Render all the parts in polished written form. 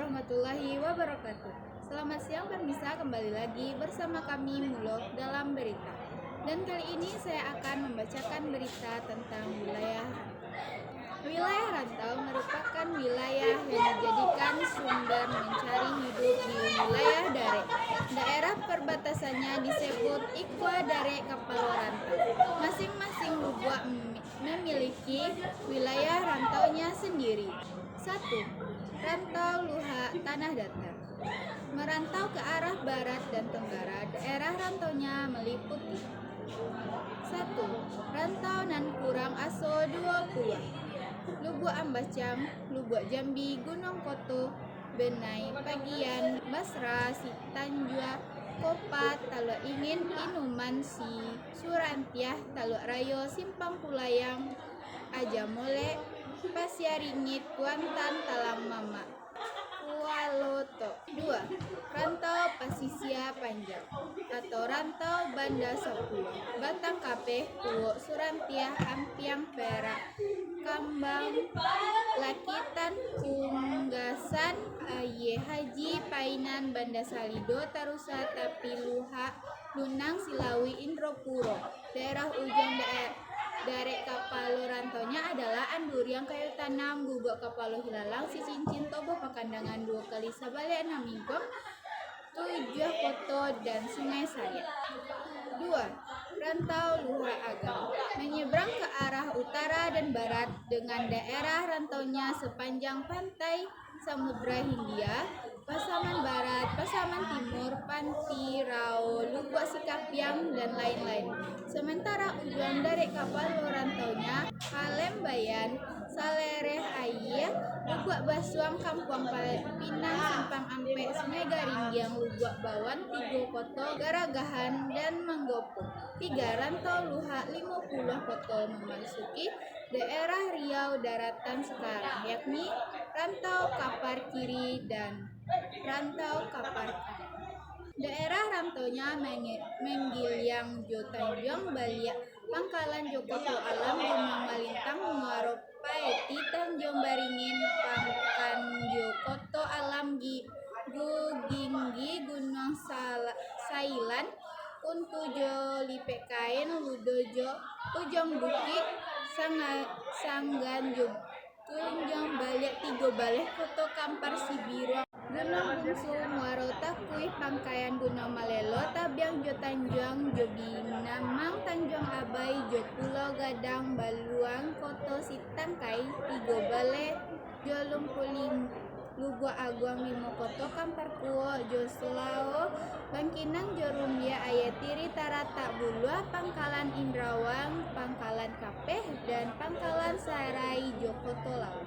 warahmatullahi wabarakatuh. Selamat siang pemirsa, kembali lagi bersama kami Mulok dalam berita. Dan kali ini saya akan membacakan berita tentang wilayah rantau. Wilayah rantau merupakan wilayah yang dijadikan sumber mencari hidup di wilayah Dare. Daerah perbatasannya disebut Ikwa Dare Kapalo Rantau. Masing-masing lubuk memiliki wilayah rantaunya sendiri. 1. Rantau Luha Tanah Datar. Merantau ke arah barat dan tenggara, daerah rantaunya meliputi 1. Rantau Nan Kurang Aso 20. Lubuk Ambacang, Lubuk Jambi, Gunung Koto, Benai, Pagian, Basra, Sitanjua, Kopat, Taluk Ingin, Inuman, Surantiah, Taluk Rayo, Simpang Pulayang, Ajamole, Pasiaringit, Kuantan, Talang Mama, Kualoto. 2. Rantau Pasisia Panjang atau Rantau Banda 10. Batang Kapeh, Puo, Surantiah, Ampiang, Perak, Kambang, Lakitan, Punggasan, Aye Haji, Painan, Banda Salido, Tarusa, Tapiluha, Lunang, Silawi, Indropuro. Daerah ujung Dare Kapalo rantaunya adalah Anduriang, Kayu Tanam, Gugok Kapalo Hilalang, Sicincin, Tobo Pakandangan, 2 kali Sabale, 6 Mingkong, 7 Koto, dan Sungai Saya. 2. Rantau Luha Agam menyeberang ke arah utara dan barat dengan daerah rantaunya sepanjang pantai Samudra Hindia, Pasaman Barat, Pasaman Timur, Panti, Rao, Lubuk Sikapiang, dan lain-lain. Sementara ujung dari kapal rantaunya Palembayan, Salereh Ayah, Lubuk Basuang, Kampung Pinang, Simpang Ampe, Sungai Garinggiang, Lubuk Bawan, Tigo Koto, Garagahan, dan Manggopo. 3. Rantau Luha 50 Koto memasuki daerah Riau daratan sekarang, yakni Rantau Kapar Kiri dan Rantau Kapar Kanan. Daerah rantaunya Menggiliang, Jo Tanjung, Baliak, Pangkalan Jokoto Alam, Gunung Malintang, Muaro Paeti, Tanjung Baringin, Pangkan Jokoto Alam, Guginggi, Gunung Sailan, Untujo Lipekain, Ludojo, Ujung Bukit, Sanggan Tunjung Baliak, Tigo Baleh, Koto Kampar Sibiro, Gunung Bungsu, Muaro Takuih, Pangkayan Gunung Malelo, Tabiang, Jo Tanjung, Jo Binamang, Tanjung Abai, Jo Pulau Gadang, Baluang, Koto Sitangkai, Tigo Baleh, Jo Lumpuling, Lubuk Aguang, Limo Koto, Kampar Kuo, Jo Sulao, Bangkinang, Jo Rumbia, Ayatiri, Tarata Bulua, Pangkalan Indrawang, Pangkalan Kapeh, dan Pangkalan Sarai, Jo Koto Lau.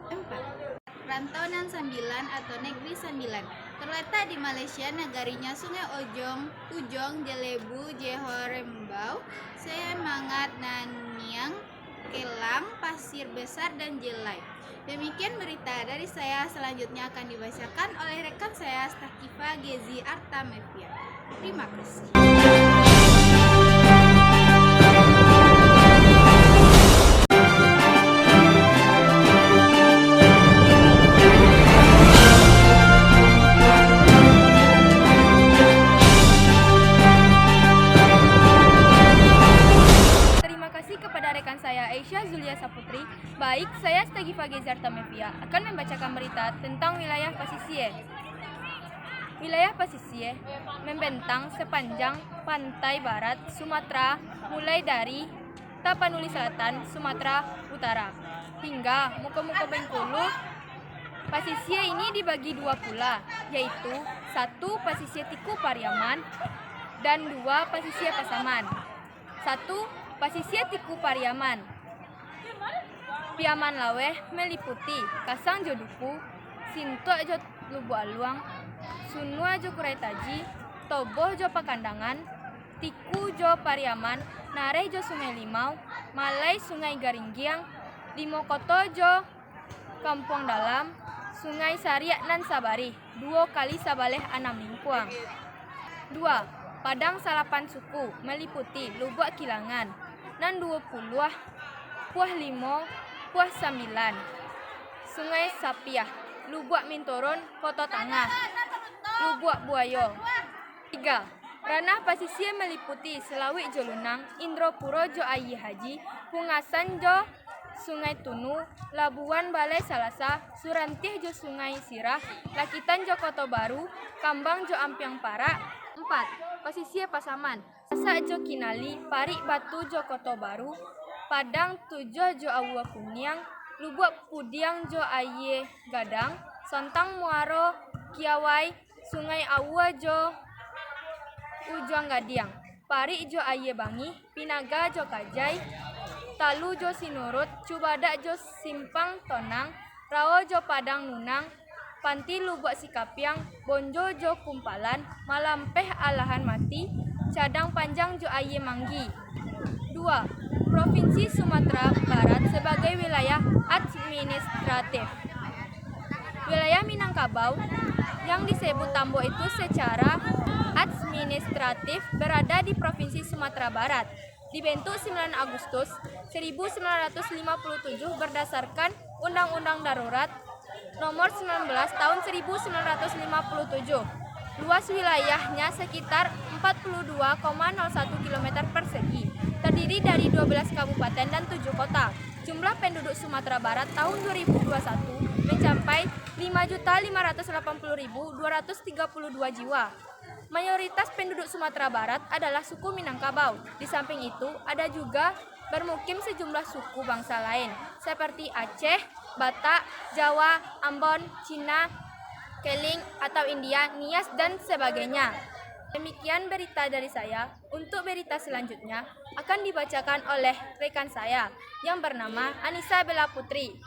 4. Rantau Nan Sambilan atau Negeri Sambilan terletak di Malaysia, negarinya Sungai Ujong, Jelebu, Johor Rembau, Semangat, Nanyang, Kelang, Pasir Besar, dan Jelai. Demikian berita dari saya, selanjutnya akan dibacakan oleh rekan saya Stakifa Gezi Artamevia. Terima kasih. Kepada rekan saya Aisyah Zulia Saputri, baik, saya Stagifa Gezar Tamevia akan membacakan berita tentang wilayah Pasisir. Wilayah Pasisir membentang sepanjang pantai barat Sumatera, mulai dari Tapanuli Selatan, Sumatera Utara, hingga muka-muka Bengkulu. Pasisir ini dibagi 2 pula, yaitu 1 Pasisir Tiku Pariaman dan 2 Pasisir Pasaman. 1. Pasisir Tiku Pariaman. Piaman Laweh meliputi Kasang Jo Duku, Sintua Jo Lubuk Aluang, Sunua Jo Kurai Taji, Toboh Jo Pakandangan, Tiku Jo Pariaman, Nareh Jo Sungai Limau, Malai Sungai Garinggiang, Limo Koto Jo Kampung Dalam, Sungai Sariak Nan Sabari, 2 kali Sabaleh 6 Lingkuang. 2. Padang Salapan Suku meliputi Lubuk Kilangan, Nan 20, Puah 5, Puah 9, Sungai Sapiah, Lubuak Mintoron, Koto Tangah, Lubuak Buayo. 3. Ranah pasisir meliputi Selawik jo Lunang, Indropuro jo Ayi Haji, Pungasan jo Sungai Tunu, Labuan Balai Salasa, Surantih jo Sungai Sirah, Lakitan jo Koto Baru, Kambang jo Ampiang Parak. 4. Pasisir Pasaman, Sasak jo Kinali, Parik Batu jo Koto Baru, Padang Tujo jo Awua Kunyang, Lubuak Pudiang jo Aye Gadang, Sontang Muaro, Kiawai, Sungai Awua jo Ujuang Gadiang, Parik jo Aye Bangi, Pinaga jo Kajai, Talu jo Sinurut, Cubadak jo Simpang Tonang, Rao jo Padang Nunang, Panti Lubuak Sikapiang, Bonjo jo Kumpalan, Malampeh Alahan Mati, Cadang Panjang jo Aye Manggi. 2. Provinsi Sumatera Barat sebagai wilayah administratif. Wilayah Minangkabau yang disebut Tambo itu secara administratif berada di Provinsi Sumatera Barat. Dibentuk 9 Agustus 1957 berdasarkan Undang-Undang Darurat Nomor 19 Tahun 1957. Luas wilayahnya sekitar 42,01 km persegi, terdiri dari 12 kabupaten dan 7 kota. Jumlah penduduk Sumatera Barat tahun 2021 mencapai 5.580.232 jiwa. Mayoritas penduduk Sumatera Barat adalah suku Minangkabau. Di samping itu, ada juga bermukim sejumlah suku bangsa lain, seperti Aceh, Batak, Jawa, Ambon, Cina, Keling atau India, Nias, dan sebagainya. Demikian berita dari saya. Untuk berita selanjutnya akan dibacakan oleh rekan saya yang bernama Anissa Bella Putri.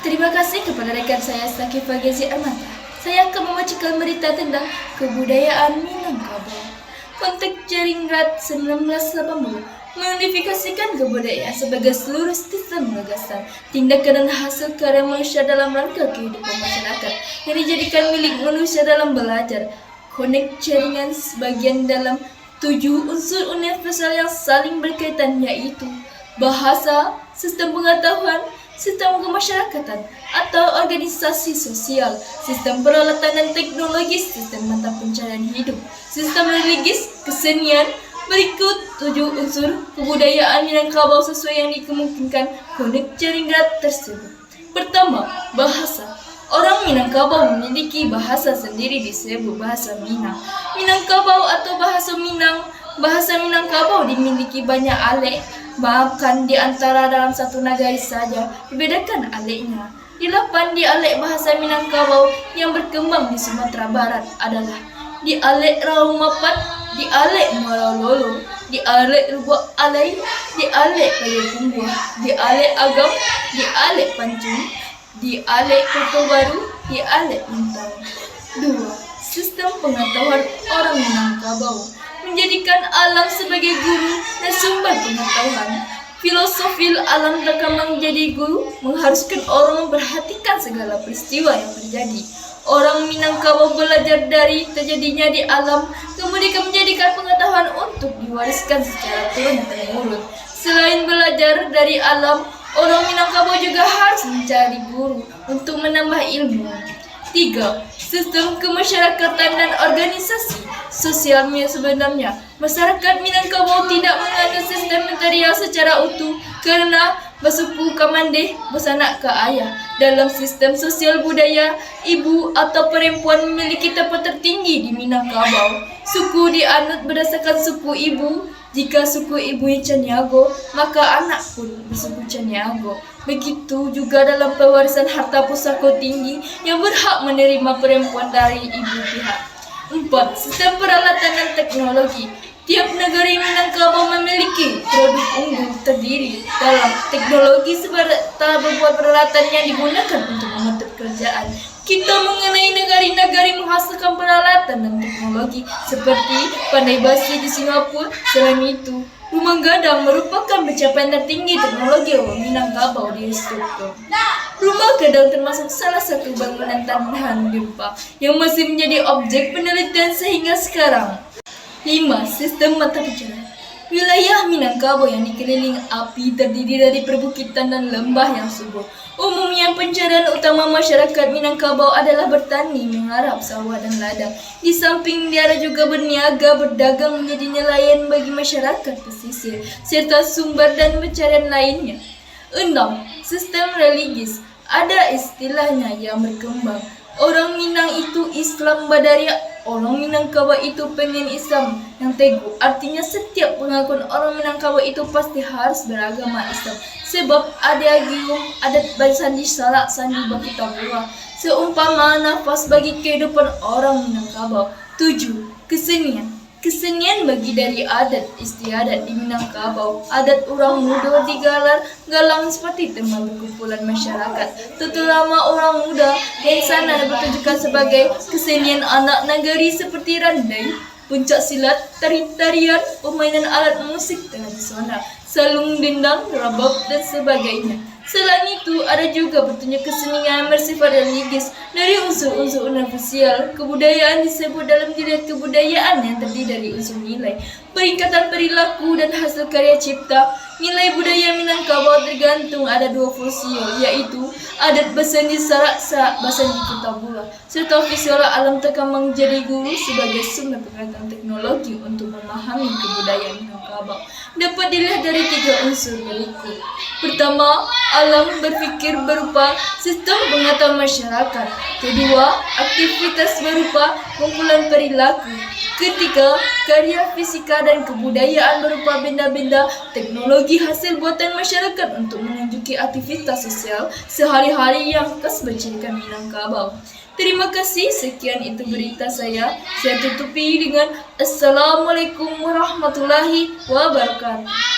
Terima kasih kepada rekan saya Sakifah Gezi Armanta. Saya akan membacakan berita tentang kebudayaan Minangkabau. Konteks Jaringrat 1980 mengidentifikasikan kebudayaan sebagai seluruh sistem gagasan, tindakan dan hasil karya manusia dalam rangka kehidupan masyarakat yang dijadikan milik manusia dalam belajar. Konteks jaringan sebagian dalam 7 unsur universal yang saling berkaitan, yaitu bahasa, sistem pengetahuan, sistem kemasyarakatan atau organisasi sosial, sistem peralatan dan teknologi, sistem mata pencarian hidup, sistem religis, kesenian. Berikut 7 unsur kebudayaan Minangkabau sesuai yang dikemungkinkan konteks Jaringrat tersebut. Pertama, bahasa. Orang Minangkabau memiliki bahasa sendiri disebut bahasa Minang. Minangkabau atau bahasa Minang. Bahasa Minangkabau dimiliki banyak alek, bahkan di antara dalam satu nagari saja dibedakan aleknya. 8 dialek bahasa Minangkabau yang berkembang di Sumatera Barat adalah dialek Raumapat, dialek Muarololo, dialek Lubuak Alai, dialek Payakumbuh, dialek Agam, dialek Pancung, dialek Koto Baru, dialek Lintang. 2. Sistem pengetahuan orang Minangkabau menjadikan alam sebagai guru dan sumber pengetahuan. Filosofi alam berkembang menjadi guru mengharuskan orang memperhatikan segala peristiwa yang terjadi. Orang Minangkabau belajar dari terjadinya di alam, kemudian menjadikan pengetahuan untuk diwariskan secara turun-temurun. Selain belajar dari alam, orang Minangkabau juga harus mencari guru untuk menambah ilmu. 3. Sistem kemasyarakatan dan organisasi sosialnya. Sebenarnya masyarakat Minangkabau tidak menganut sistem material secara utuh karena bersuku kamandeh bersanak ke ayah. Dalam sistem sosial budaya, ibu atau perempuan memiliki tempat tertinggi di Minangkabau. Suku dianut berdasarkan suku ibu. Jika suku ibunya Caniago, maka anak pun bersuku Caniago. Begitu juga dalam pewarisan harta pusaka tinggi yang berhak menerima perempuan dari ibu pihak. 4. Sistem peralatan dan teknologi. Tiap negeri Minangkabau memiliki produk unggul terdiri dalam teknologi serta beberapa peralatan yang digunakan untuk membentuk kerjaan. Kita mengenai negari-negari menghasilkan peralatan dan teknologi teknologi seperti pandai basi di Singapura. Selain itu, Rumah Gadang merupakan pencapaian tertinggi teknologi orang Minangkabau di Stockholm. Rumah Gadang termasuk salah satu bangunan tahan gempa yang masih menjadi objek penelitian sehingga sekarang. 5. Sistem mata pencaharian. Wilayah Minangkabau yang dikelilingi api terdiri dari perbukitan dan lembah yang subur. Umumnya pencarian utama masyarakat Minangkabau adalah bertani, menggarap sawah dan ladang. Di samping dia juga berniaga, berdagang menjadi nelayan bagi masyarakat pesisir, serta sumber dan pencarian lainnya. 6. Sistem religius. Ada istilahnya yang berkembang. Orang Minang itu Islam Badaria, orang Minangkabau itu pengen Islam yang teguh. Artinya setiap pengakuan orang Minangkabau itu pasti harus beragama Islam. Sebab ada adat bersandi salak sandi bagi tabura, seumpama nafas bagi kehidupan orang Minangkabau. 7. Kesenian. Kesenian bagi dari adat istiadat di Minangkabau. Adat orang muda digalar galang seperti teman berkumpulan masyarakat, terutama orang muda yang sana bertunjukkan sebagai kesenian anak nagari seperti randai, puncak silat, tarian, permainan alat musik tradisional, salung dendang, rabab dan sebagainya. Selain itu, ada juga bertunjuk kesenian bersifat religius. Dari unsur-unsur universal kebudayaan disebut dalam dilihat kebudayaan yang terdiri dari unsur nilai, peringkatan perilaku dan hasil karya cipta. Nilai budaya Minangkabau tergantung ada 2 fungsi, yaitu adat bersandi sarak bersandi kitabula, serta visual alam terkembang jadi guru sebagai sumber pengetahuan teknologi untuk memahami kebudayaan Minangkabau. Dapat dilihat dari 3 unsur berikut. Pertama, alam berpikir berupa sistem pengetahuan masyarakat. Kedua, aktivitas berupa kumpulan perilaku. Ketiga, karya fisika dan kebudayaan berupa benda-benda teknologi hasil buatan masyarakat untuk menunjuki aktivitas sosial sehari-hari yang khas bercirikan Minangkabau. Terima kasih, sekian itu berita saya. Saya tutupi dengan Assalamualaikum warahmatullahi wabarakatuh.